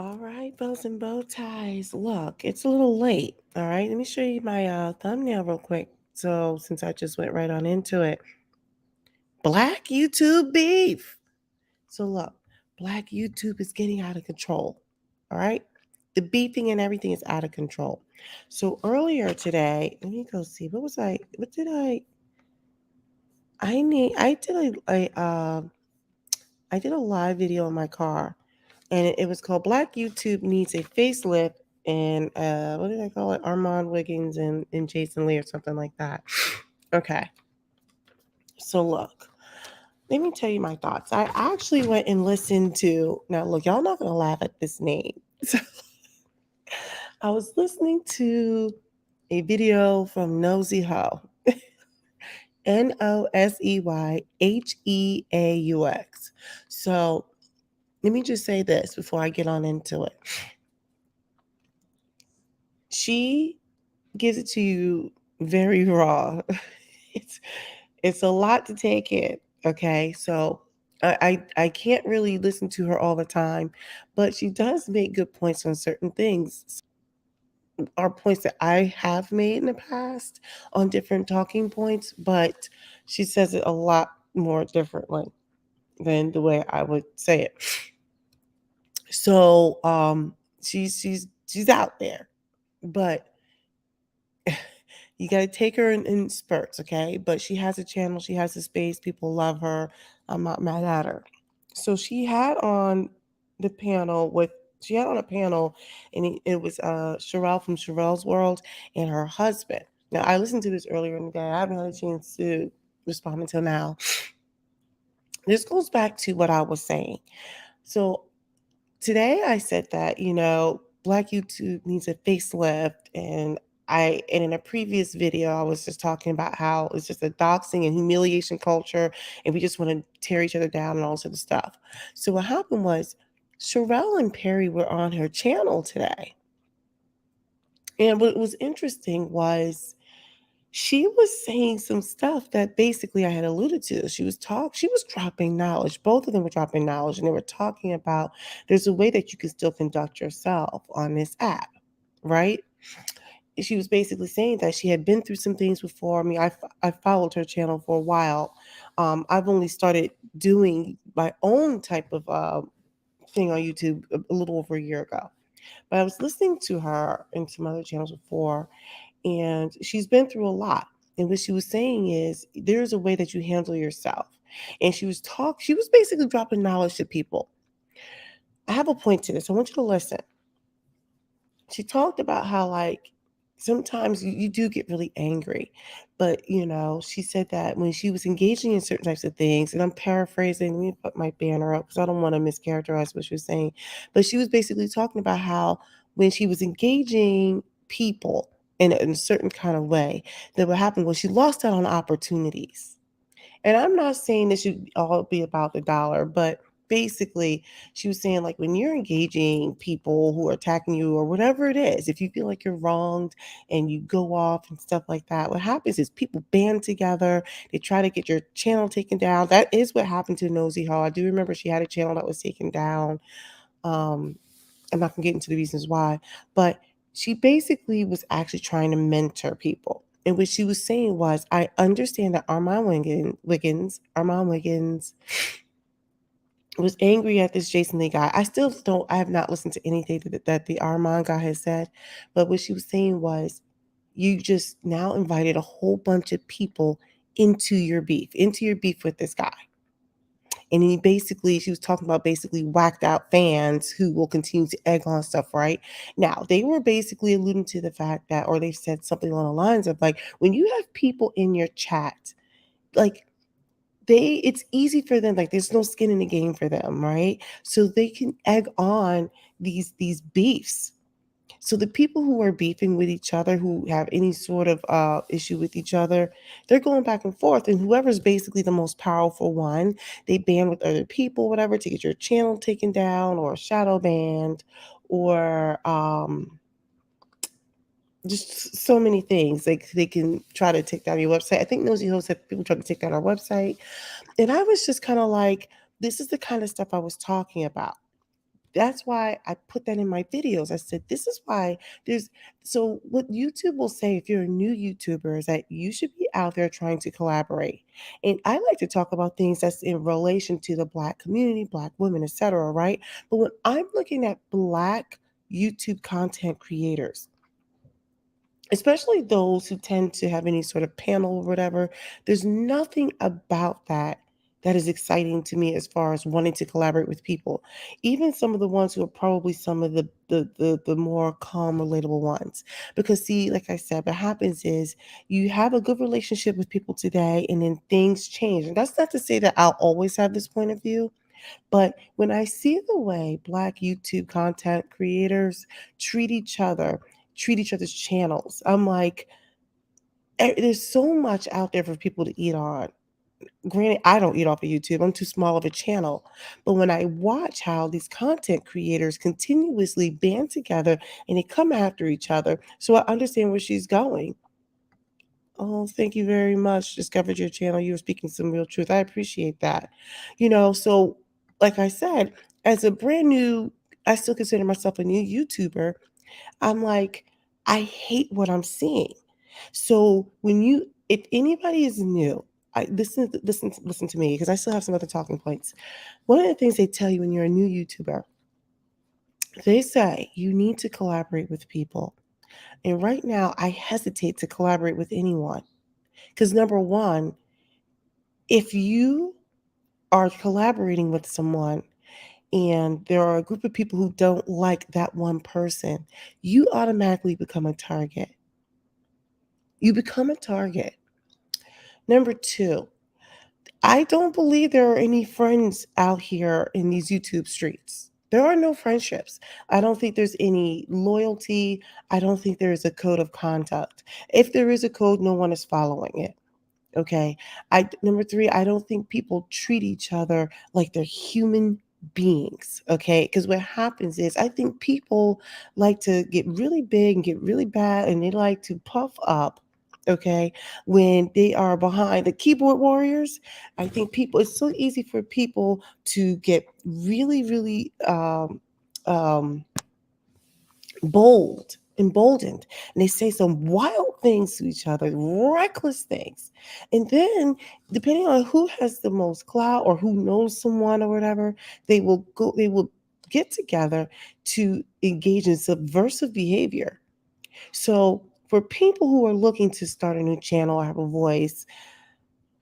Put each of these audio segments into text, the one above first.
All right, bows and bow ties. Look, it's a little late. All right, let me show you my thumbnail real quick. So, since I just went right on into it, Black YouTube beef. So, look, Black YouTube is getting out of control. All right, the beefing and everything is out of control. So, earlier today, let me go see. What was I? What did I? I did I did a live video in my car, and it was called Black YouTube Needs a Facelift, and what did I call it? Armand Wiggins and Jason Lee or something like that. Okay, so look, let me tell you my thoughts. I actually went and listened to, now look, y'all not gonna laugh at this name. So I was listening to a video from Nosy Ho, Noseyyheaux. So let me just say this before I get on into it. She gives it to you very raw. It's it's a lot to take in. Okay, so I can't really listen to her all the time, but she does make good points on certain things. Are points that I have made in the past on different talking points, but she says it a lot more differently than the way I would say it. So she's out there, but you got to take her in spurts, okay? But she has a channel, she has a space, people love her. I'm not mad at her. So the panel with she had on a panel, and it was Sherelle from Sherelle's World and her husband. Now I listened to this earlier in the day. I haven't had a chance to respond until now. This goes back to what I was saying. So today I said that, Black YouTube needs a facelift, and in a previous video I was just talking about how it's just a doxing and humiliation culture, and we just want to tear each other down and all sort of stuff. So what happened was Sherelle and Perry were on her channel today. And what was interesting was she was saying some stuff that basically I had alluded to. She was dropping knowledge. Both of them were dropping knowledge, and they were talking about there's a way that you can still conduct yourself on this app, right? She was basically saying that she had been through some things before. I mean, I followed her channel for a while. I've only started doing my own type of thing on YouTube a little over a year ago. But I was listening to her and some other channels before, and she's been through a lot. And what she was saying is there's a way that you handle yourself. And she was basically dropping knowledge to people. I have a point to this. I want you to listen. She talked about how, like, sometimes you do get really angry. But, she said that when she was engaging in certain types of things, and I'm paraphrasing, let me put my banner up because I don't want to mischaracterize what she was saying. But she was basically talking about how when she was engaging people in a certain kind of way, that what happened was she lost out on opportunities. And I'm not saying this should all be about the dollar, but basically, she was saying, like, when you're engaging people who are attacking you or whatever it is, if you feel like you're wronged and you go off and stuff like that, what happens is people band together. They try to get your channel taken down. That is what happened to Nosy Hall. I do remember she had a channel that was taken down. Um, I'm not going to get into the reasons why, but she basically was actually trying to mentor people. And what she was saying was, I understand that Armand Wiggins was angry at this Jason Lee guy. I have not listened to anything that the Armand guy has said. But what she was saying was, you just now invited a whole bunch of people into your beef with this guy. And she was talking about basically whacked out fans who will continue to egg on stuff, right? Now, they were basically alluding to the fact that, or they said something along the lines of, like, when you have people in your chat, like, it's easy for them, like, there's no skin in the game for them, right? So they can egg on these beefs. So the people who are beefing with each other, who have any sort of issue with each other, they're going back and forth. And whoever's basically the most powerful one, they ban with other people, whatever, to get your channel taken down or shadow banned, or just so many things. Like, they can try to take down your website. I think Nosy Ho said people try to take down our website. And I was just kind of like, this is the kind of stuff I was talking about. That's why I put that in my videos. I said, this is why there's so what YouTube will say if you're a new YouTuber is that you should be out there trying to collaborate. And I like to talk about things that's in relation to the Black community, Black women, etc. Right? But when I'm looking at Black YouTube content creators, especially those who tend to have any sort of panel or whatever, there's nothing about that that is exciting to me as far as wanting to collaborate with people. Even some of the ones who are probably some of the more calm, relatable ones. Because see, like I said, what happens is you have a good relationship with people today and then things change. And that's not to say that I'll always have this point of view, but when I see the way Black YouTube content creators treat each other, treat each other's channels, I'm like, there's so much out there for people to eat on. Granted, I don't eat off of YouTube. I'm too small of a channel. But when I watch how these content creators continuously band together and they come after each other, so I understand where she's going. Oh, thank you very much. Discovered your channel. You were speaking some real truth. I appreciate that. So like I said, as a brand new, I still consider myself a new YouTuber. I'm like, I hate what I'm seeing. So if anybody is new, listen to me because I still have some other talking points. One of the things they tell you when you're a new YouTuber, they say you need to collaborate with people. And right now, I hesitate to collaborate with anyone because number one, if you are collaborating with someone and there are a group of people who don't like that one person, you automatically become a target. You become a target. Number two, I don't believe there are any friends out here in these YouTube streets. There are no friendships. I don't think there's any loyalty. I don't think there is a code of conduct. If there is a code, no one is following it. Okay. Number three, I don't think people treat each other like they're human beings. Okay. Because what happens is I think people like to get really big and get really bad and they like to puff up. Okay. When they are behind the keyboard warriors, I think it's so easy for people to get really, really um emboldened, and they say some wild things to each other, reckless things. And then, depending on who has the most clout or who knows someone or whatever, they will get together to engage in subversive behavior. So, for people who are looking to start a new channel or have a voice,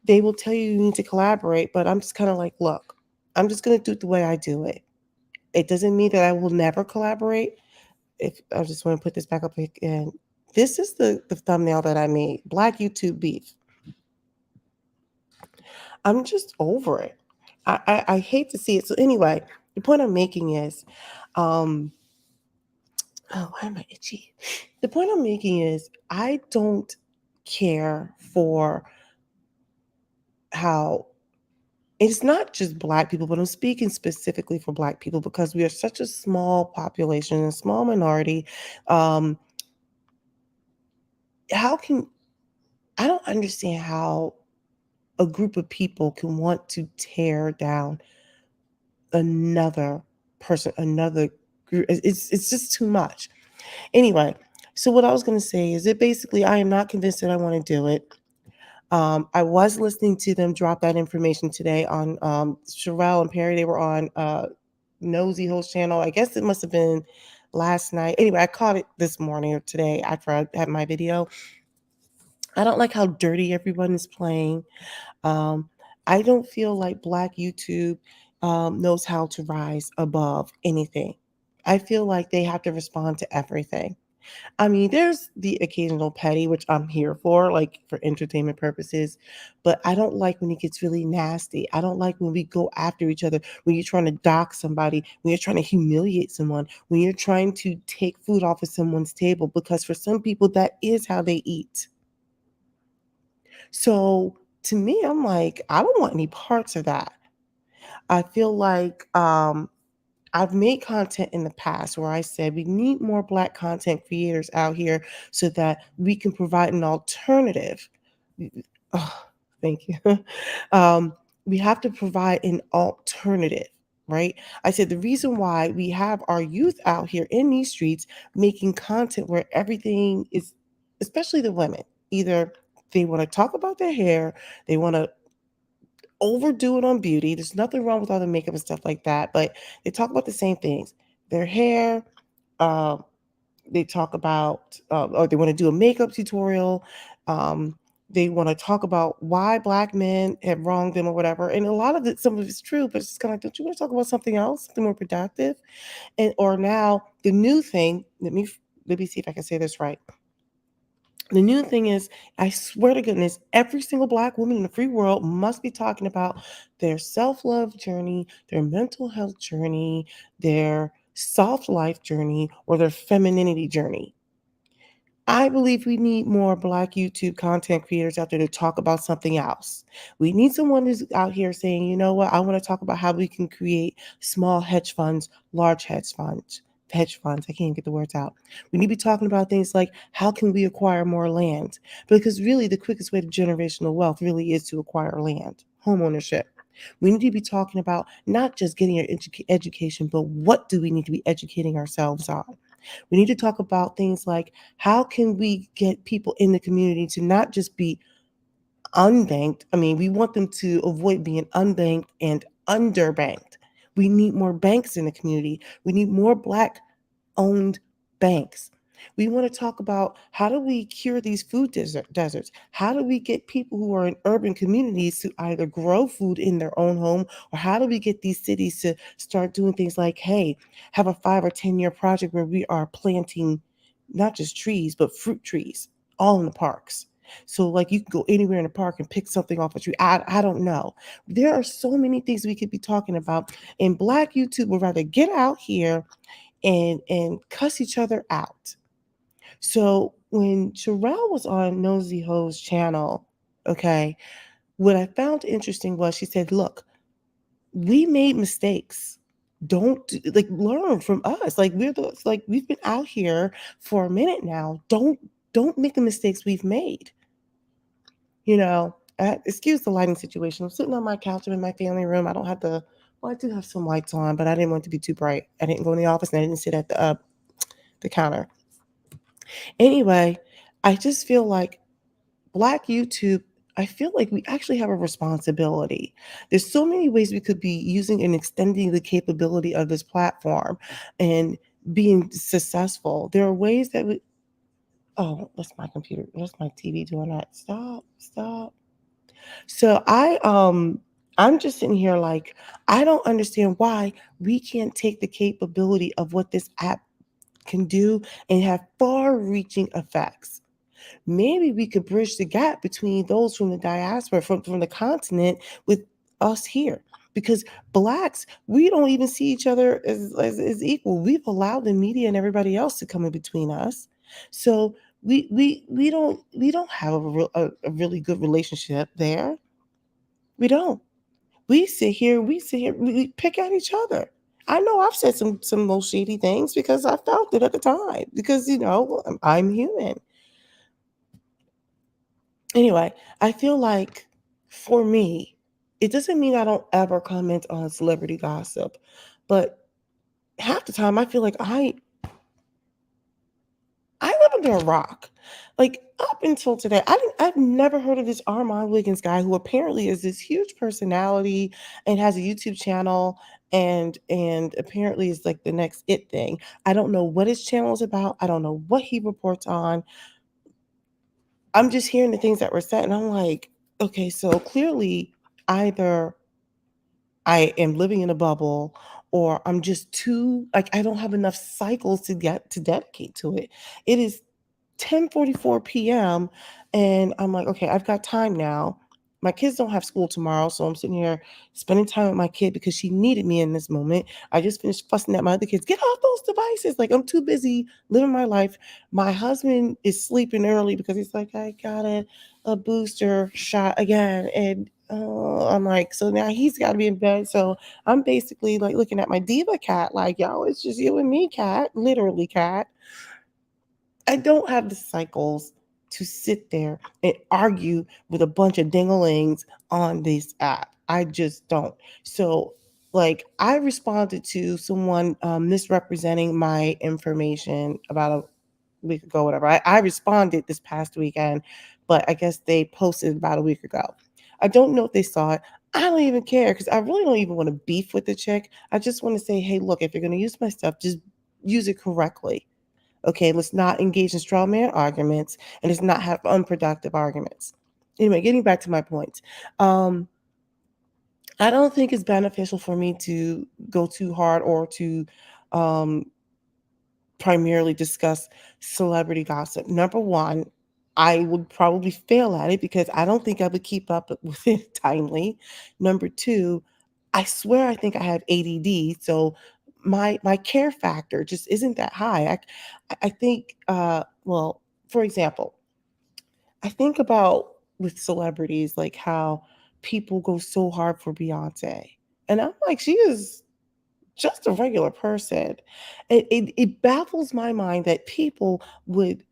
they will tell you need to collaborate, but I'm just kind of like, look, I'm just going to do it the way I do it. It doesn't mean that I will never collaborate. If I just want to put this back up again, this is the thumbnail that I made. Black YouTube beef. I'm just over it. I hate to see it. So anyway, the point I'm making is, um, oh, why am I itchy? The point I'm making is I don't care for how it's not just Black people, but I'm speaking specifically for Black people because we are such a small population, a small minority. Um, how can I don't understand how a group of people can want to tear down another person, another group. It's just too much. Anyway, so what I was going to say is that basically I am not convinced that I want to do it. I was listening to them drop that information today on Sherelle and Perry. They were on Nosy Host channel. I guess it must have been last night. Anyway, I caught it this morning or today after I had my video. I don't like how dirty everyone is playing. Um, I don't feel like Black YouTube knows how to rise above anything. I feel like they have to respond to everything. I mean, there's the occasional petty, which I'm here for, like for entertainment purposes, but I don't like when it gets really nasty. I don't like when we go after each other, when you're trying to dock somebody, when you're trying to humiliate someone, when you're trying to take food off of someone's table, because for some people, that is how they eat. So to me, I'm like, I don't want any parts of that. I feel like I've made content in the past where I said we need more Black content creators out here so that we can provide an alternative. Oh, thank you. We have to provide an alternative, right? I said the reason why we have our youth out here in these streets making content where everything is, especially the women, either they want to talk about their hair, they want to overdo it on beauty. There's nothing wrong with all the makeup and stuff like that, but they talk about the same things: their hair. Um, they talk about, or they want to do a makeup tutorial. Um, they want to talk about why black men have wronged them or whatever. And a lot of it, some of it's true, but it's just kind of like, don't you want to talk about something else, something more productive? And or now the new thing. Let me see if I can say this right. The new thing is, I swear to goodness, every single black woman in the free world must be talking about their self love journey, their mental health journey, their soft life journey, or their femininity journey. I believe we need more Black YouTube content creators out there to talk about something else. We need someone who's out here saying, you know what, I want to talk about how we can create small hedge funds, large hedge funds. Hedge funds, I can't get the words out. We need to be talking about things like how can we acquire more land? Because really, the quickest way to generational wealth really is to acquire land, home ownership. We need to be talking about not just getting our education, but what do we need to be educating ourselves on? We need to talk about things like how can we get people in the community to not just be unbanked. I mean, we want them to avoid being unbanked and underbanked. We need more banks in the community. We need more black owned banks. We want to talk about how do we cure these food deserts? How do we get people who are in urban communities to either grow food in their own home, or how do we get these cities to start doing things like, hey, have a 5 or 10 year project where we are planting not just trees, but fruit trees all in the parks. So like you can go anywhere in the park and pick something off a tree. I don't know. There are so many things we could be talking about. And Black YouTube would rather get out here and cuss each other out. So when Sherelle was on Nosy Ho's channel, okay, what I found interesting was she said, "Look, we made mistakes. Like learn from us. Like we've been out here for a minute now. Don't make the mistakes we've made." You know, excuse the lighting situation. I'm sitting on my couch. I'm in my family room. I don't have the well, I do have some lights on, but I didn't want it to be too bright. I didn't go in the office and I didn't sit at the counter. Anyway, I just feel like Black YouTube, I feel like we actually have a responsibility. There's so many ways we could be using and extending the capability of this platform and being successful. There are ways that we, oh, that's my computer. That's my TV doing that. Stop, stop. So I'm just sitting here like I don't understand why we can't take the capability of what this app can do and have far-reaching effects. Maybe we could bridge the gap between those from the diaspora, from the continent, with us here. Because blacks, we don't even see each other as equal. We've allowed the media and everybody else to come in between us. So we don't have a really good relationship there. We don't. We sit here, we pick at each other. I know I've said some most shady things because I felt it at the time. Because I'm human. Anyway, I feel like for me, it doesn't mean I don't ever comment on celebrity gossip, but half the time I feel like I live under a rock. Like up until today, I've never heard of this Armand Wiggins guy who apparently is this huge personality and has a YouTube channel and apparently is like the next it thing. I don't know what his channel is about. I don't know what he reports on. I'm just hearing the things that were said, and I'm like, okay, so clearly either I am living in a bubble or I'm just too like I don't have enough cycles to get to dedicate to it. It is 10:44 p.m. and I'm like, okay, I've got time now. My kids don't have school tomorrow, so I'm sitting here spending time with my kid because she needed me in this moment. I just finished fussing at my other kids. Get off those devices. Like I'm too busy living my life. My husband is sleeping early because he's like, I got a booster shot again. And I'm like, so now he's got to be in bed. So I'm basically like looking at my diva cat, like, yo, it's just you and me, cat, literally, cat. I don't have the cycles to sit there and argue with a bunch of dinglings on this app. I just don't. So Like, I responded to someone misrepresenting my information about a week ago, whatever. I responded this past weekend, but I guess they posted about a week ago. I don't know if they saw it. I don't even care because I really don't even want to beef with the chick. I just want to say, hey, look, if you're going to use my stuff, just use it correctly. Okay, let's not engage in straw man arguments and let's not have unproductive arguments. Anyway, getting back to my point. Um, I don't think it's beneficial for me to go too hard or to um, primarily discuss celebrity gossip. Number one, I would probably fail at it because I don't think I would keep up with it timely. Number two, I swear I think I have ADD, so my care factor just isn't that high. I think well, for example, I think about with celebrities like how people go so hard for Beyonce. And I'm like, she is just a regular person. It baffles my mind that people would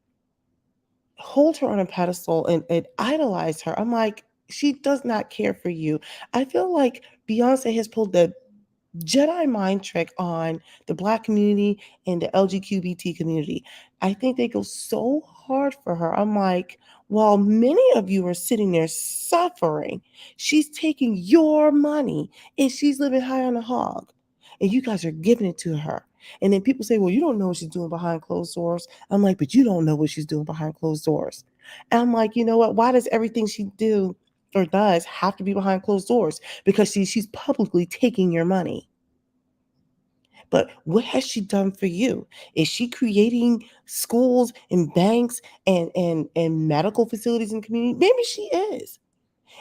hold her on a pedestal and idolize her. I'm like, she does not care for you. I feel like Beyonce has pulled the Jedi mind trick on the Black community and the LGBTQ community. I think they go so hard for her. I'm like, while many of you are sitting there suffering, she's taking your money and she's living high on the hog. And you guys are giving it to her. And then people say, well, you don't know what she's doing behind closed doors. I'm like, but you don't know what she's doing behind closed doors. And I'm like, you know what? Why does everything she do or does have to be behind closed doors? Because she's publicly taking your money. But what has she done for you? Is she creating schools and banks and medical facilities in the community? Maybe she is.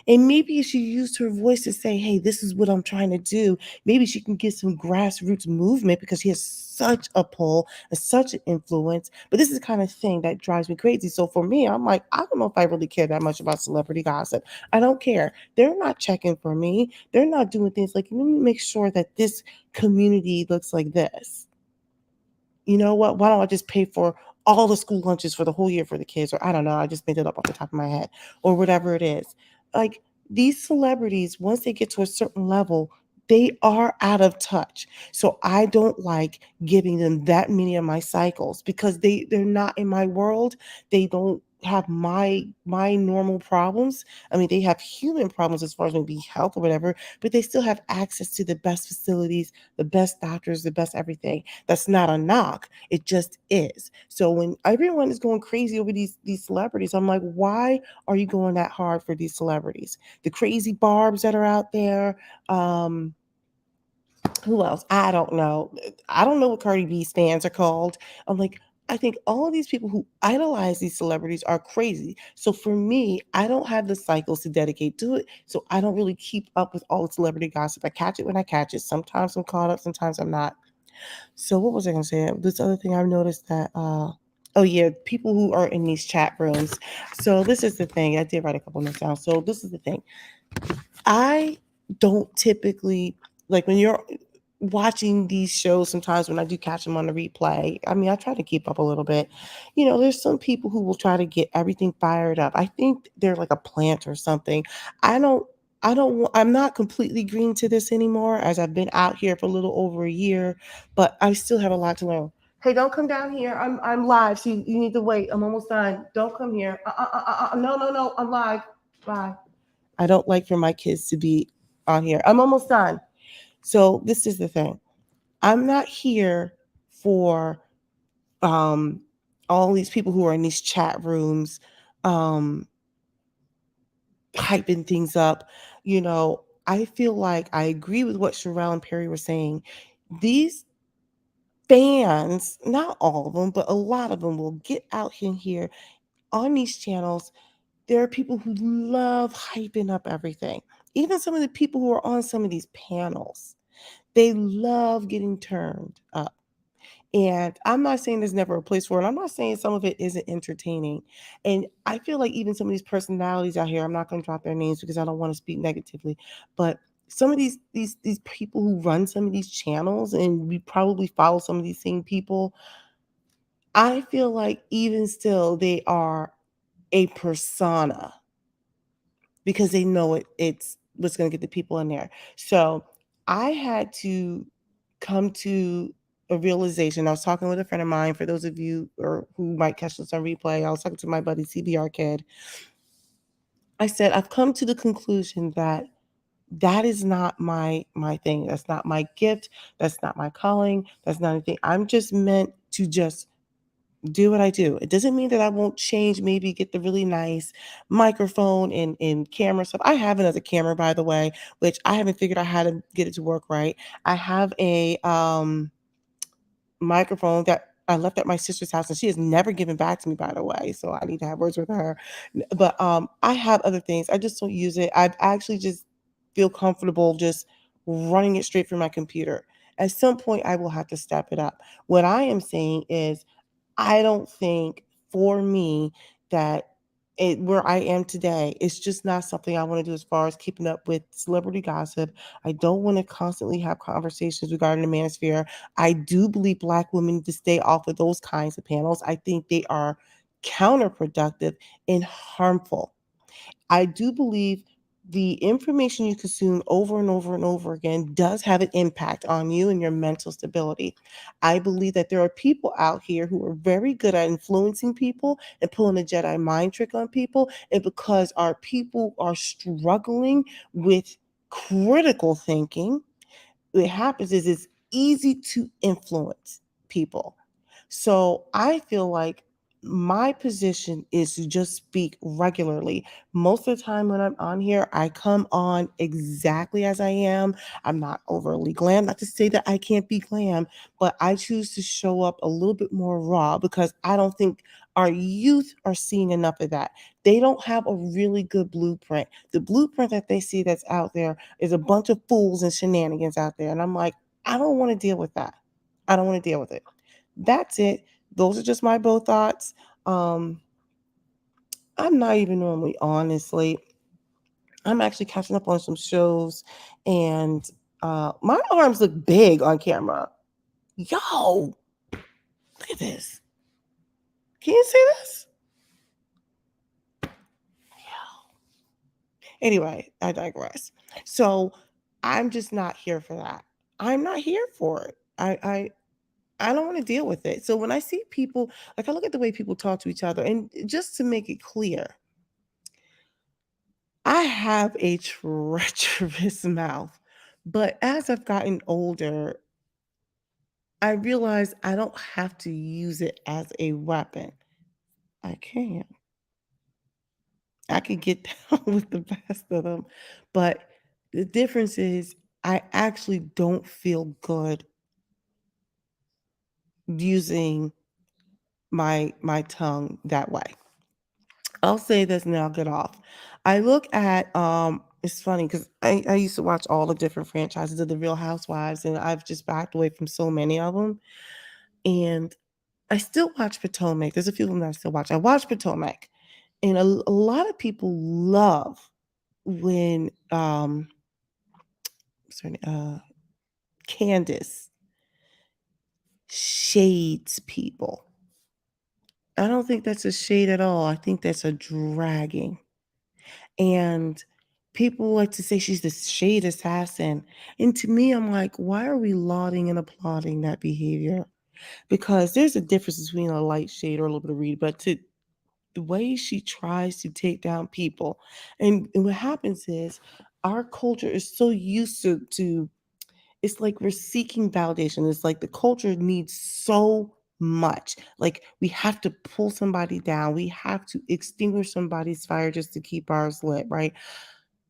And maybe if she used her voice to say, hey, this is what I'm trying to do, maybe she can get some grassroots movement because she has such a pull and such an influence. But this is the kind of thing that drives me crazy. So for me, I'm like, I don't know if I really care that much about celebrity gossip. I don't care. They're not checking for me. They're not doing things like, let me make sure that this community looks like this. You know what? Why don't I just pay for all the school lunches for the whole year for the kids? Or I don't know. I just made it up off the top of my head or whatever it is. Like these celebrities, once they get to a certain level, they are out of touch. So I don't like giving them that many of my cycles because they're not in my world. They don't have my normal problems. I mean, they have human problems as far as maybe health or whatever, but they still have access to the best facilities, the best doctors, the best everything. That's not a knock. It just is. So when everyone is going crazy over these celebrities, I'm like, why are you going that hard for these celebrities? The crazy barbs that are out there. Who else? I don't know. I don't know what Cardi B's fans are called. I'm like, I think all of these people who idolize these celebrities are crazy. So for me, I don't have the cycles to dedicate to it. So I don't really keep up with all the celebrity gossip. I catch it when I catch it. Sometimes I'm caught up, sometimes I'm not. So what was I gonna say? This other thing I've noticed that oh yeah, people who are in these chat rooms. So this is the thing. I did write a couple notes down. So this is the thing. I don't typically like when you're watching these shows sometimes when I do catch them on the replay. I mean, I try to keep up a little bit. You know, there's some people who will try to get everything fired up. I think they're like a plant or something. I don't I'm not completely green to this anymore as I've been out here for a little over a year, but I still have a lot to learn. Hey, don't come down here. I'm live. So you need to wait. I'm almost done. Don't come here. No, no, no. I'm live. Bye. I don't like for my kids to be on here. I'm almost done. So this is the thing. I'm not here for um all these people who are in these chat rooms um hyping things up. You know, I feel like I agree with what Sherelle and Perry were saying. These fans, not all of them, but a lot of them will get out in here on these channels. There are people who love hyping up everything. Even some of the people who are on some of these panels, they love getting turned up. And I'm not saying there's never a place for it. I'm not saying some of it isn't entertaining. And I feel like even some of these personalities out here, I'm not going to drop their names because I don't want to speak negatively, but some of these people who run some of these channels and we probably follow some of these same people, I feel like even still they are a persona because they know it's what's going to get the people in there. So I had to come to a realization. I was talking with a friend of mine, for those of you or who might catch this on replay, I was talking to my buddy CBR Kid. I said, "I've come to the conclusion that that is not my thing. That's not my gift. That's not my calling. That's not anything. I'm just meant to just do what I do. It doesn't mean that I won't change, maybe get the really nice microphone and camera stuff. I have another camera, by the way, which I haven't figured out how to get it to work right. I have a microphone that I left at my sister's house, and she has never given back to me, by the way. So I need to have words with her. But I have other things. I just don't use it. I actually just feel comfortable just running it straight from my computer. At some point, I will have to step it up. What I am saying is I don't think for me that where I am today, it's just not something I want to do as far as keeping up with celebrity gossip. I don't want to constantly have conversations regarding the manosphere. I do believe Black women need to stay off of those kinds of panels. I think they are counterproductive and harmful. I do believe the information you consume over and over and over again does have an impact on you and your mental stability. I believe that there are people out here who are very good at influencing people and pulling a Jedi mind trick on people. And because our people are struggling with critical thinking, what happens is it's easy to influence people. So I feel like my position is to just speak regularly. Most of the time when I'm on here, I come on exactly as I am. I'm not overly glam. Not to say that I can't be glam, but I choose to show up a little bit more raw because I don't think our youth are seeing enough of that. They don't have a really good blueprint. The blueprint that they see that's out there is a bunch of fools and shenanigans out there. And I'm like, I don't want to deal with that. I don't want to deal with it. That's it. Those are just my both thoughts. Um, I'm not even normally honestly. I'm actually catching up on some shows, and my arms look big on camera. Yo, look at this. Can you see this? Anyway, I digress. So I'm just not here for that. I'm not here for it. I don't want to deal with it. So when I see people, like I look at the way people talk to each other, and just to make it clear, I have a treacherous mouth. But as I've gotten older, I realize I don't have to use it as a weapon. I can. I can get down with the best of them. But the difference is I actually don't feel good using my tongue that way. I'll say this and then I'll get off. I look at it's funny because I used to watch all the different franchises of the Real Housewives, and I've just backed away from so many of them. And I still watch Potomac. There's a few of them that I still watch. I watch Potomac, and a lot of people love when sorry, Candace shades people. I don't think that's a shade at all. I think that's a dragging. And people like to say she's the shade assassin. And to me, I'm like, why are we lauding and applauding that behavior? Because there's a difference between a light shade or a little bit of read, but to the way she tries to take down people. And what happens is our culture is so used to it's like we're seeking validation. It's like the culture needs so much. Like we have to pull somebody down. We have to extinguish somebody's fire just to keep ours lit, right?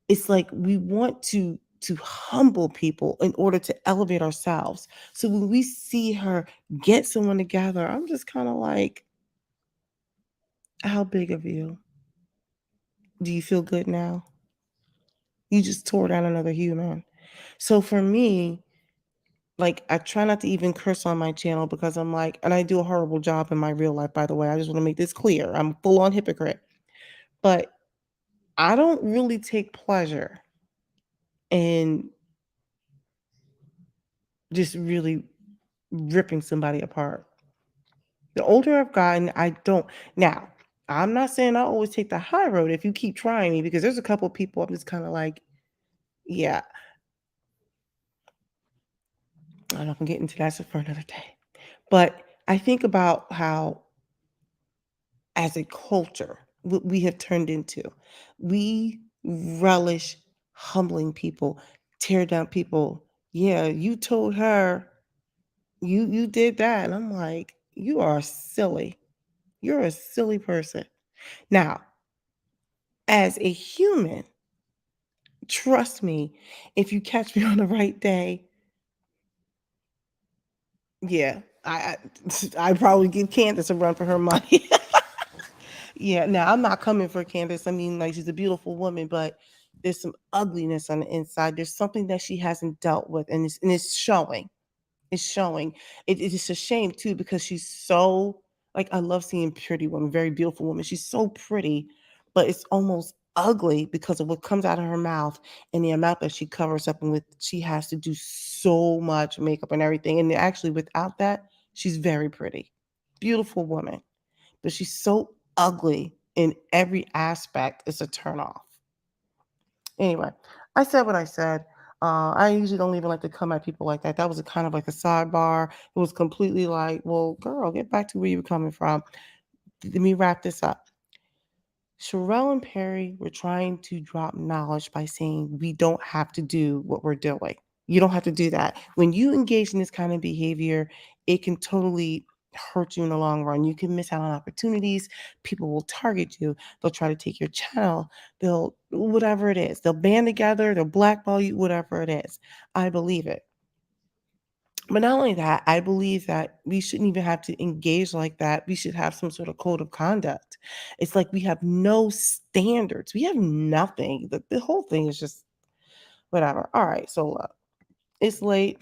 It's like we want to humble people in order to elevate ourselves. So when we see her get someone together, I'm just kind of like, how big of you? Do you feel good now? You just tore down another human. So for me, like I try not to even curse on my channel because I'm like, and I do a horrible job in my real life, by the way. I just want to make this clear. I'm full on hypocrite. But I don't really take pleasure in just really ripping somebody apart. The older I've gotten, I don't. Now, I'm not saying I always take the high road if you keep trying me because there's a couple people I'm just kind of like, yeah, I'm not gonna get into that for another day. But I think about how, as a culture, what we have turned into. We relish humbling people, tear down people. Yeah, you told her you did that. And I'm like, you are silly. You're a silly person. Now, as a human, trust me, if you catch me on the right day, yeah, I probably give Candace a run for her money. Yeah, now I'm not coming for Candace. I mean, like, she's a beautiful woman, but there's some ugliness on the inside. There's something that she hasn't dealt with, and it's showing. It's showing. It is a shame too because she's so, like, I love seeing pretty women, very beautiful women. She's so pretty, but it's almost ugly because of what comes out of her mouth and the amount that she covers up and with she has to do so much makeup and everything. And actually, without that, she's very pretty, beautiful woman, but she's so ugly in every aspect. It's a turn off. Anyway, I said what I said. I usually don't even like to come at people like that. That was a kind of like a sidebar. It was completely like, well, girl, get back to where you were coming from. Let me wrap this up. Sherelle and Perry were trying to drop knowledge by saying we don't have to do what we're doing. You don't have to do that. When you engage in this kind of behavior, it can totally hurt you in the long run. You can miss out on opportunities. People will target you. They'll try to take your channel. They'll, whatever it is, they'll band together, they'll blackball you, whatever it is. I believe it. But not only that, I believe that we shouldn't even have to engage like that. We should have some sort of code of conduct. It's like we have no standards. We have nothing. The whole thing is just whatever. All right. So it's late.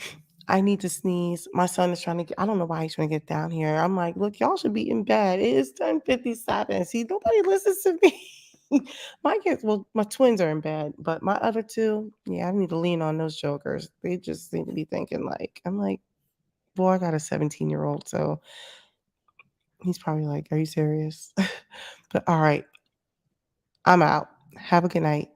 I need to sneeze. My son is trying to get, I don't know why he's trying to get down here. I'm like, look, y'all should be in bed. It is 10:57. See, nobody listens to me. My kids, well, my twins are in bed, but my other two, yeah, I need to lean on those jokers. They just seem to be thinking like, I'm like, boy, I got a 17-year-old, so he's probably like, "Are you serious?" But all right, I'm out. Have a good night.